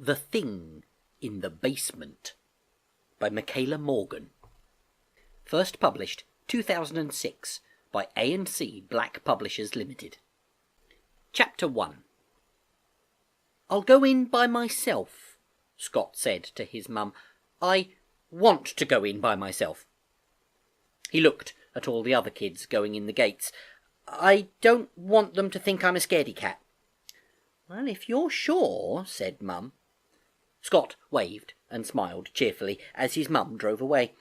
The Thing in the Basement by Michaela Morgan. First published 2006 by A&C Black Publishers Limited. Chapter 1. "I'll go in by myself," Scott said to his mum. "I want to go in by myself." He looked at all the other kids going in the gates. "I don't want them to think I'm a scaredy cat." "Well, if you're sure," said Mum. Scott waved and smiled cheerfully as his mum drove away.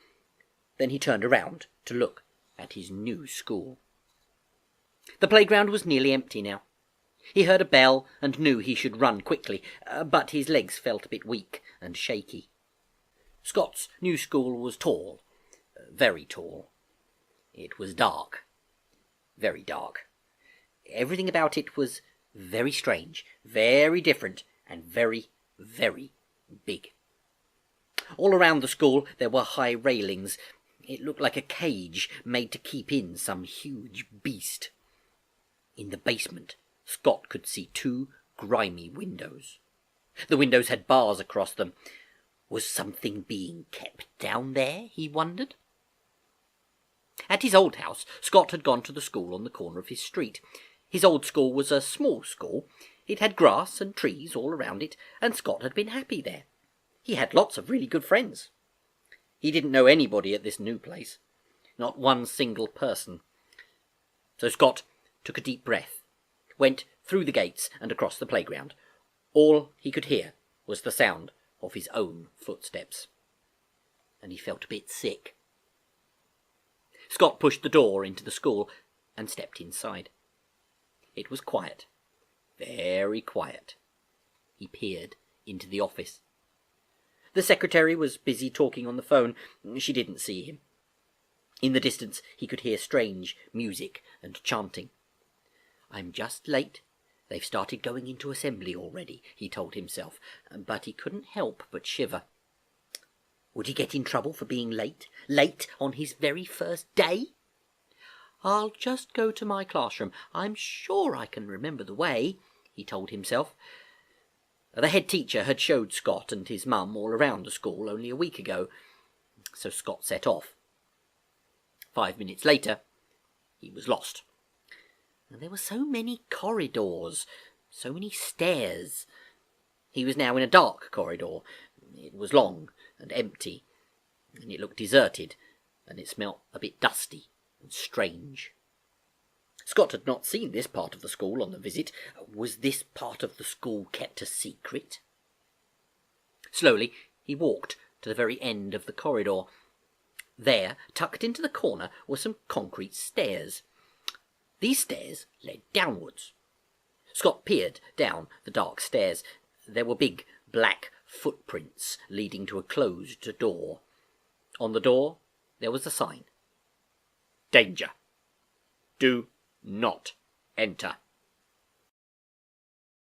Then he turned around to look at his new school. The playground was nearly empty now. He heard a bell and knew he should run quickly, but his legs felt a bit weak and shaky. Scott's new school was tall, very tall. It was dark, very dark. Everything about it was very strange, very different, and very, very big. All around the school there were high railings. It looked like a cage made to keep in some huge beast. In the basement, Scott could see two grimy windows. The windows had bars across them. Was something being kept down there, he wondered? At his old house, Scott had gone to the school on the corner of his street. His old school was a small school. It had grass and trees all around it, and Scott had been happy there. He had lots of really good friends. He didn't know anybody at this new place, not one single person. So Scott took a deep breath, went through the gates and across the playground. All he could hear was the sound of his own footsteps, and he felt a bit sick. Scott pushed the door into the school and stepped inside. It was quiet, very quiet. He peered into the office. The secretary was busy talking on the phone. She didn't see him. In the distance he could hear strange music and chanting. "I'm just late. They've started going into assembly already," he told himself, but he couldn't help but shiver. Would he get in trouble for being late? Late on his very first day? "I'll just go to my classroom. I'm sure I can remember the way," he told himself. The head teacher had showed Scott and his mum all around the school only a week ago, so Scott set off. 5 minutes later, he was lost. There were so many corridors, so many stairs. He was now in a dark corridor. It was long and empty, and it looked deserted, and it smelt a bit dusty and strange. Scott had not seen this part of the school on the visit. Was this part of the school kept a secret? Slowly he walked to the very end of the corridor. There, tucked into the corner, were some concrete stairs. These stairs led downwards. Scott peered down the dark stairs. There were big black footprints leading to a closed door. On the door there was a sign. "Danger. Do not enter."